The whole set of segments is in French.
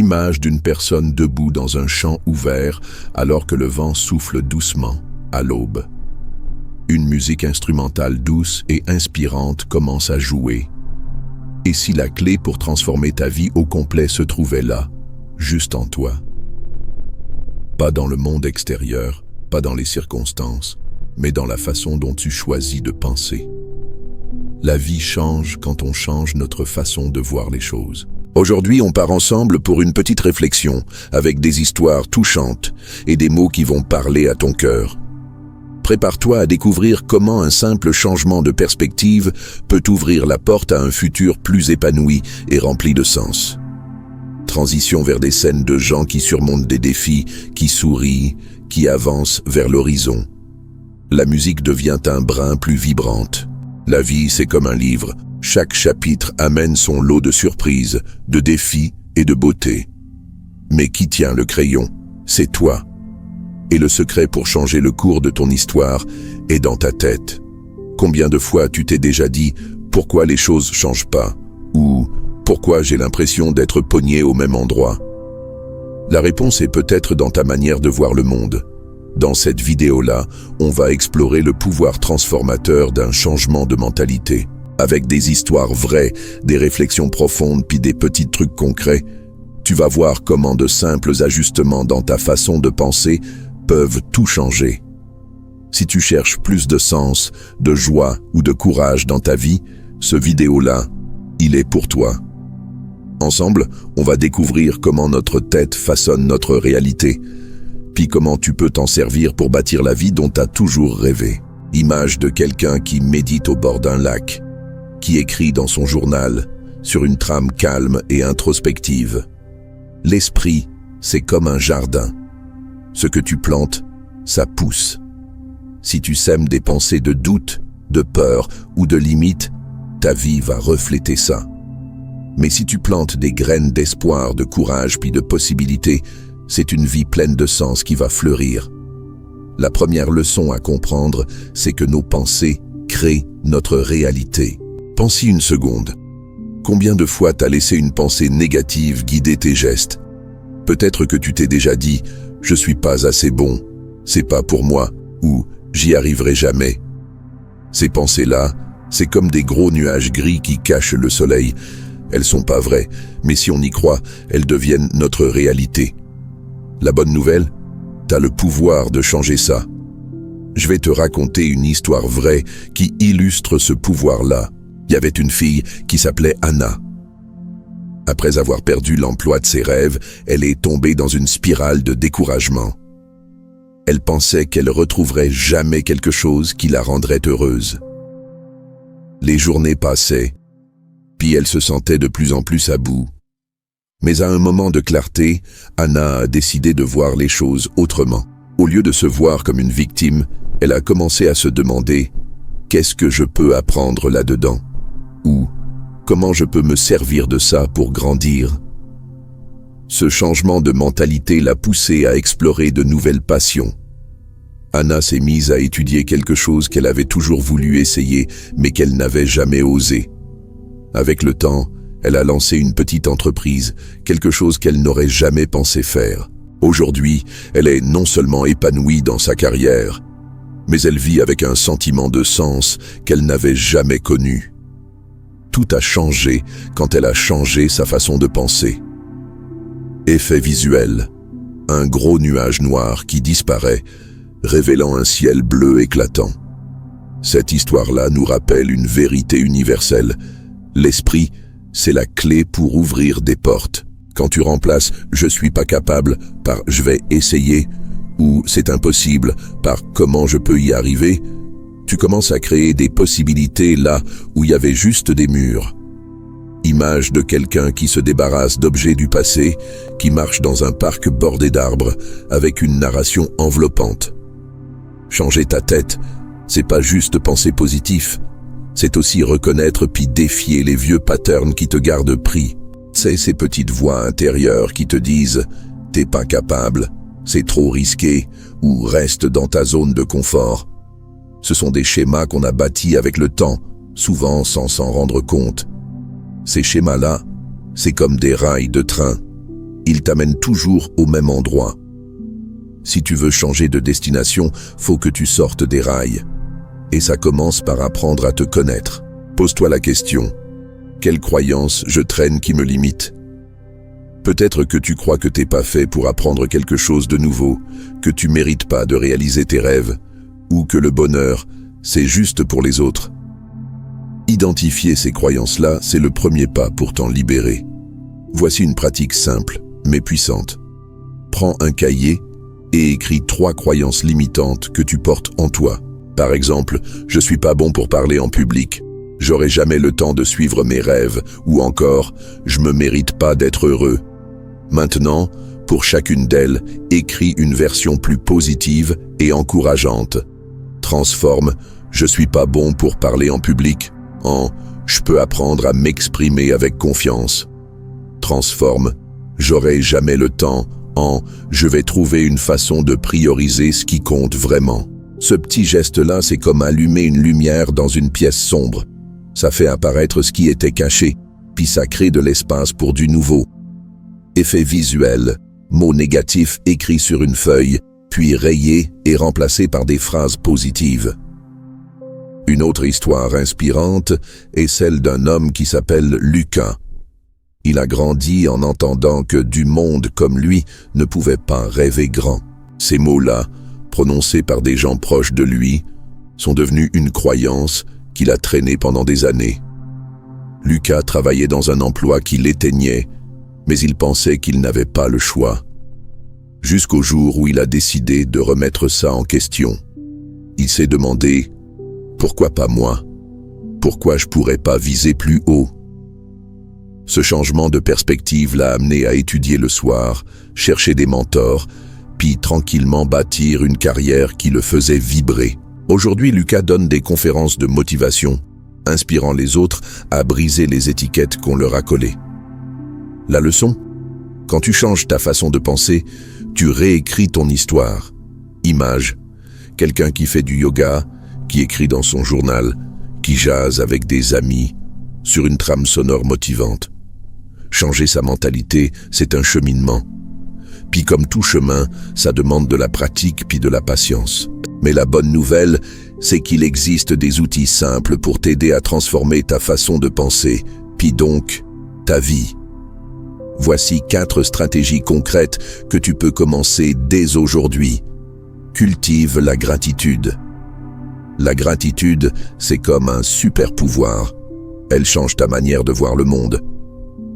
Image d'une personne debout dans un champ ouvert alors que le vent souffle doucement à l'aube. Une musique instrumentale douce et inspirante commence à jouer. Et si la clé pour transformer ta vie au complet se trouvait là, juste en toi? Pas dans le monde extérieur, pas dans les circonstances, mais dans la façon dont tu choisis de penser. La vie change quand on change notre façon de voir les choses. Aujourd'hui, on part ensemble pour une petite réflexion, avec des histoires touchantes et des mots qui vont parler à ton cœur. Prépare-toi à découvrir comment un simple changement de perspective peut ouvrir la porte à un futur plus épanoui et rempli de sens. Transition vers des scènes de gens qui surmontent des défis, qui sourient, qui avancent vers l'horizon. La musique devient un brin plus vibrante. La vie, c'est comme un livre. Chaque chapitre amène son lot de surprises, de défis et de beauté. Mais qui tient le crayon? C'est toi. Et le secret pour changer le cours de ton histoire est dans ta tête. Combien de fois tu t'es déjà dit « Pourquoi les choses changent pas ?» ou « Pourquoi j'ai l'impression d'être pogné au même endroit ?» La réponse est peut-être dans ta manière de voir le monde. Dans cette vidéo-là, on va explorer le pouvoir transformateur d'un changement de mentalité. Avec des histoires vraies, des réflexions profondes puis des petits trucs concrets, tu vas voir comment de simples ajustements dans ta façon de penser peuvent tout changer. Si tu cherches plus de sens, de joie ou de courage dans ta vie, ce vidéo-là, il est pour toi. Ensemble, on va découvrir comment notre tête façonne notre réalité, puis comment tu peux t'en servir pour bâtir la vie dont tu as toujours rêvé. Image de quelqu'un qui médite au bord d'un lac, qui écrit dans son journal, sur une trame calme et introspective. L'esprit, c'est comme un jardin. Ce que tu plantes, ça pousse. Si tu sèmes des pensées de doute, de peur ou de limite, ta vie va refléter ça. Mais si tu plantes des graines d'espoir, de courage puis de possibilités, c'est une vie pleine de sens qui va fleurir. La première leçon à comprendre, c'est que nos pensées créent notre réalité. Pense-y une seconde. Combien de fois t'as laissé une pensée négative guider tes gestes? Peut-être que tu t'es déjà dit « Je suis pas assez bon, c'est pas pour moi » ou « J'y arriverai jamais ». Ces pensées-là, c'est comme des gros nuages gris qui cachent le soleil. Elles sont pas vraies, mais si on y croit, elles deviennent notre réalité. La bonne nouvelle, t'as le pouvoir de changer ça. Je vais te raconter une histoire vraie qui illustre ce pouvoir-là. Il y avait une fille qui s'appelait Anna. Après avoir perdu l'emploi de ses rêves, elle est tombée dans une spirale de découragement. Elle pensait qu'elle retrouverait jamais quelque chose qui la rendrait heureuse. Les journées passaient, puis elle se sentait de plus en plus à bout. Mais à un moment de clarté, Anna a décidé de voir les choses autrement. Au lieu de se voir comme une victime, elle a commencé à se demander « Qu'est-ce que je peux apprendre là-dedans ?» ou « Comment je peux me servir de ça pour grandir ?» Ce changement de mentalité l'a poussée à explorer de nouvelles passions. Anna s'est mise à étudier quelque chose qu'elle avait toujours voulu essayer, mais qu'elle n'avait jamais osé. Avec le temps, elle a lancé une petite entreprise, quelque chose qu'elle n'aurait jamais pensé faire. Aujourd'hui, elle est non seulement épanouie dans sa carrière, mais elle vit avec un sentiment de sens qu'elle n'avait jamais connu. Tout a changé quand elle a changé sa façon de penser. Effet visuel. Un gros nuage noir qui disparaît, révélant un ciel bleu éclatant. Cette histoire-là nous rappelle une vérité universelle. L'esprit, c'est la clé pour ouvrir des portes. Quand tu remplaces « je suis pas capable » par « je vais essayer » ou « c'est impossible » par « comment je peux y arriver », tu commences à créer des possibilités là où il y avait juste des murs. Image de quelqu'un qui se débarrasse d'objets du passé, qui marche dans un parc bordé d'arbres avec une narration enveloppante. Changer ta tête, c'est pas juste penser positif, c'est aussi reconnaître puis défier les vieux patterns qui te gardent pris. C'est ces petites voix intérieures qui te disent « t'es pas capable, c'est trop risqué » ou « reste dans ta zone de confort ». Ce sont des schémas qu'on a bâtis avec le temps, souvent sans s'en rendre compte. Ces schémas-là, c'est comme des rails de train. il t'amène toujours au même endroit. Si tu veux changer de destination, faut que tu sortes des rails. Et ça commence par apprendre à te connaître. Pose-toi la question, quelle croyance je traîne qui me limite? Peut-être que tu crois que t'es pas fait pour apprendre quelque chose de nouveau, que tu mérites pas de réaliser tes rêves, ou que le bonheur, c'est juste pour les autres. Identifier ces croyances-là, c'est le premier pas pour t'en libérer. Voici une pratique simple, mais puissante. Prends un cahier et écris 3 croyances limitantes que tu portes en toi. Par exemple, je suis pas bon pour parler en public, j'aurai jamais le temps de suivre mes rêves, ou encore, je me mérite pas d'être heureux. Maintenant, pour chacune d'elles, écris une version plus positive et encourageante. Transforme « je suis pas bon pour parler en public » en « je peux apprendre à m'exprimer avec confiance ». Transforme « j'aurai jamais le temps » en « je vais trouver une façon de prioriser ce qui compte vraiment ». Ce petit geste-là, c'est comme allumer une lumière dans une pièce sombre. Ça fait apparaître ce qui était caché, puis ça crée de l'espace pour du nouveau. Effet visuel, mots négatifs écrits sur une feuille, puis rayés et remplacés par des phrases positives. Une autre histoire inspirante est celle d'un homme qui s'appelle Lucas. Il a grandi en entendant que du monde comme lui ne pouvait pas rêver grand. Ces mots-là, prononcés par des gens proches de lui, sont devenus une croyance qu'il a traînée pendant des années. Lucas travaillait dans un emploi qui l'éteignait, mais il pensait qu'il n'avait pas le choix. Jusqu'au jour où il a décidé de remettre ça en question. Il s'est demandé « Pourquoi pas moi? Pourquoi je pourrais pas viser plus haut ?» Ce changement de perspective l'a amené à étudier le soir, chercher des mentors, puis tranquillement bâtir une carrière qui le faisait vibrer. Aujourd'hui, Lucas donne des conférences de motivation, inspirant les autres à briser les étiquettes qu'on leur a collées. La leçon? Quand tu changes ta façon de penser, tu réécris ton histoire. Image, quelqu'un qui fait du yoga, qui écrit dans son journal, qui jase avec des amis, sur une trame sonore motivante. Changer sa mentalité, c'est un cheminement. Puis comme tout chemin, ça demande de la pratique puis de la patience. Mais la bonne nouvelle, c'est qu'il existe des outils simples pour t'aider à transformer ta façon de penser, puis donc ta vie. Voici 4 stratégies concrètes que tu peux commencer dès aujourd'hui. Cultive la gratitude. La gratitude, c'est comme un super pouvoir. Elle change ta manière de voir le monde.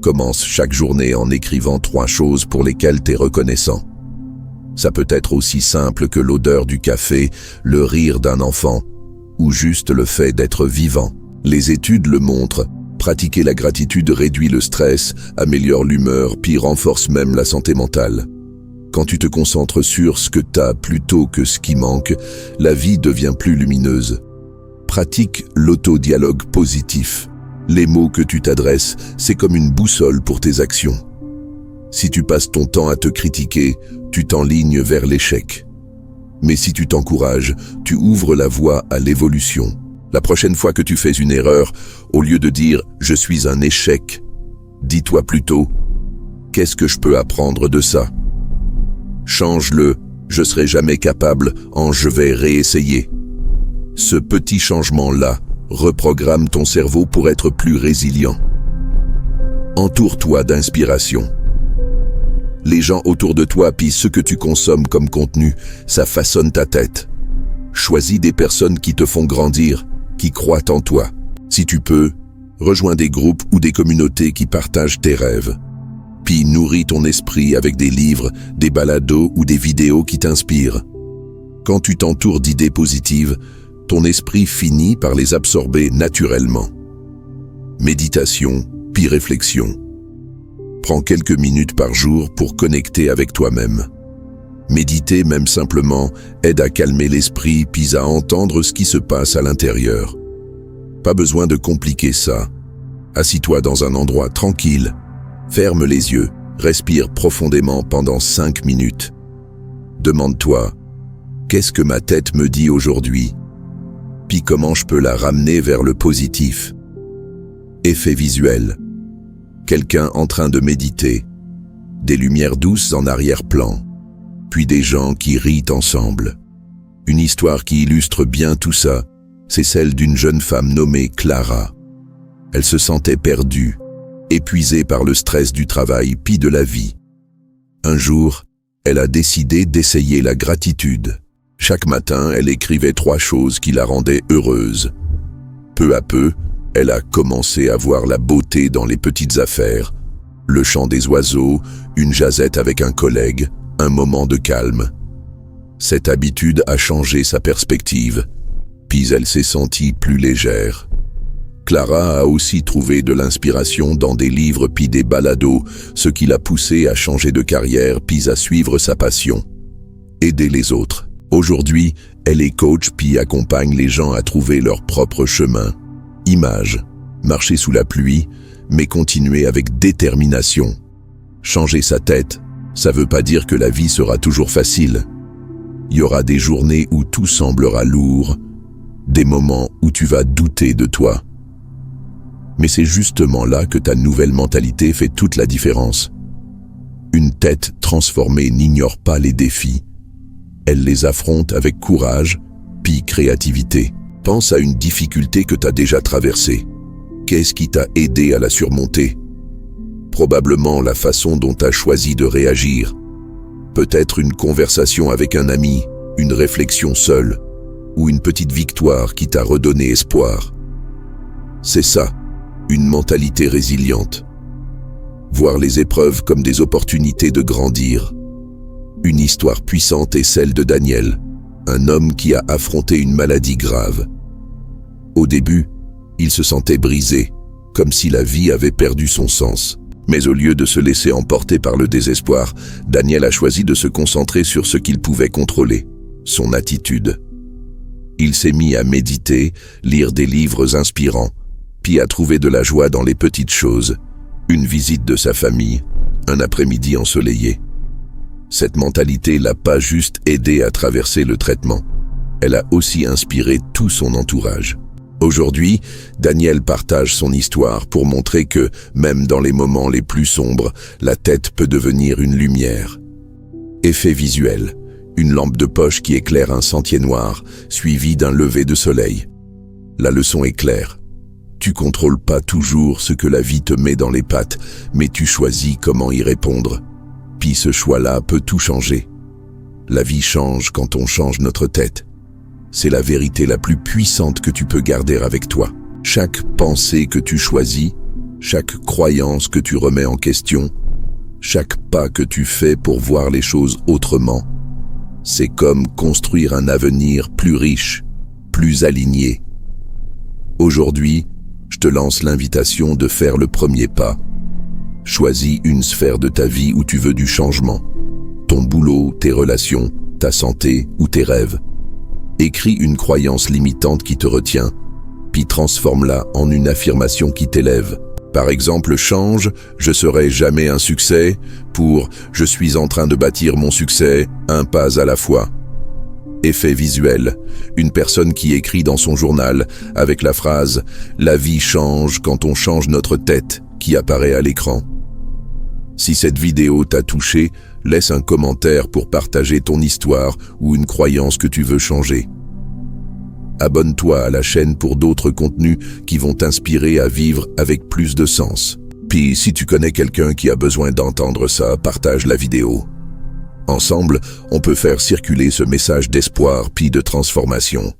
Commence chaque journée en écrivant 3 choses pour lesquelles tu es reconnaissant. Ça peut être aussi simple que l'odeur du café, le rire d'un enfant, ou juste le fait d'être vivant. Les études le montrent, pratiquer la gratitude réduit le stress, améliore l'humeur, puis renforce même la santé mentale. Quand tu te concentres sur ce que t'as plutôt que ce qui manque, la vie devient plus lumineuse. Pratique l'autodialogue positif. Les mots que tu t'adresses, c'est comme une boussole pour tes actions. Si tu passes ton temps à te critiquer, tu t'enlignes vers l'échec. Mais si tu t'encourages, tu ouvres la voie à l'évolution. La prochaine fois que tu fais une erreur, au lieu de dire « je suis un échec », dis-toi plutôt « qu'est-ce que je peux apprendre de ça ?» Change-le « je serai jamais capable » en « je vais réessayer ». Ce petit changement-là reprogramme ton cerveau pour être plus résilient. Entoure-toi d'inspiration. Les gens autour de toi puis ce que tu consommes comme contenu, ça façonne ta tête. Choisis des personnes qui te font grandir, qui croient en toi. Si tu peux, rejoins des groupes ou des communautés qui partagent tes rêves. Puis nourris ton esprit avec des livres, des balados ou des vidéos qui t'inspirent. Quand tu t'entoures d'idées positives, ton esprit finit par les absorber naturellement. Méditation, puis réflexion. Prends quelques minutes par jour pour connecter avec toi-même. Méditer, même simplement, aide à calmer l'esprit puis à entendre ce qui se passe à l'intérieur. Pas besoin de compliquer ça. Assis-toi dans un endroit tranquille. Ferme les yeux, respire profondément pendant 5 minutes. Demande-toi, qu'est-ce que ma tête me dit aujourd'hui? Puis comment je peux la ramener vers le positif? Effet visuel. Quelqu'un en train de méditer. des lumières douces en arrière-plan, puis des gens qui rient ensemble. Une histoire qui illustre bien tout ça, c'est celle d'une jeune femme nommée Clara. Elle se sentait perdue, épuisée par le stress du travail puis de la vie. Un jour, elle a décidé d'essayer la gratitude. Chaque matin, elle écrivait 3 choses qui la rendaient heureuse. Peu à peu, elle a commencé à voir la beauté dans les petites affaires. Le chant des oiseaux, une jasette avec un collègue, un moment de calme. Cette habitude a changé sa perspective, puis elle s'est sentie plus légère. Clara a aussi trouvé de l'inspiration dans des livres puis des balados, ce qui l'a poussée à changer de carrière puis à suivre sa passion. Aider les autres. Aujourd'hui, elle est coach puis accompagne les gens à trouver leur propre chemin. Image. Marcher sous la pluie, mais continuer avec détermination. Changer sa tête, ça veut pas dire que la vie sera toujours facile. Il y aura des journées où tout semblera lourd, des moments où tu vas douter de toi. Mais c'est justement là que ta nouvelle mentalité fait toute la différence. Une tête transformée n'ignore pas les défis. Elle les affronte avec courage, puis créativité. Pense à une difficulté que tu as déjà traversée. Qu'est-ce qui t'a aidé à la surmonter? Probablement la façon dont tu as choisi de réagir. Peut-être une conversation avec un ami, une réflexion seule, ou une petite victoire qui t'a redonné espoir. C'est ça, une mentalité résiliente. Voir les épreuves comme des opportunités de grandir. Une histoire puissante est celle de Daniel, un homme qui a affronté une maladie grave. Au début, il se sentait brisé, comme si la vie avait perdu son sens. Mais au lieu de se laisser emporter par le désespoir, Daniel a choisi de se concentrer sur ce qu'il pouvait contrôler, son attitude. Il s'est mis à méditer, lire des livres inspirants, puis à trouver de la joie dans les petites choses, une visite de sa famille, un après-midi ensoleillé. Cette mentalité l'a pas juste aidé à traverser le traitement, elle a aussi inspiré tout son entourage. Aujourd'hui, Daniel partage son histoire pour montrer que, même dans les moments les plus sombres, la tête peut devenir une lumière. Effet visuel, une lampe de poche qui éclaire un sentier noir, suivi d'un lever de soleil. La leçon est claire. Tu contrôles pas toujours ce que la vie te met dans les pattes, mais tu choisis comment y répondre. Puis ce choix-là peut tout changer. La vie change quand on change notre tête. C'est la vérité la plus puissante que tu peux garder avec toi. Chaque pensée que tu choisis, chaque croyance que tu remets en question, chaque pas que tu fais pour voir les choses autrement, c'est comme construire un avenir plus riche, plus aligné. Aujourd'hui, je te lance l'invitation de faire le premier pas. Choisis une sphère de ta vie où tu veux du changement. Ton boulot, tes relations, ta santé ou tes rêves. Écris une croyance limitante qui te retient, puis transforme-la en une affirmation qui t'élève. Par exemple, change « je serai jamais un succès » pour « je suis en train de bâtir mon succès, un pas à la fois ». Effet visuel, une personne qui écrit dans son journal avec la phrase « la vie change quand on change notre tête » qui apparaît à l'écran. Si cette vidéo t'a touché, laisse un commentaire pour partager ton histoire ou une croyance que tu veux changer. Abonne-toi à la chaîne pour d'autres contenus qui vont t'inspirer à vivre avec plus de sens. Puis si tu connais quelqu'un qui a besoin d'entendre ça, partage la vidéo. Ensemble, on peut faire circuler ce message d'espoir puis de transformation.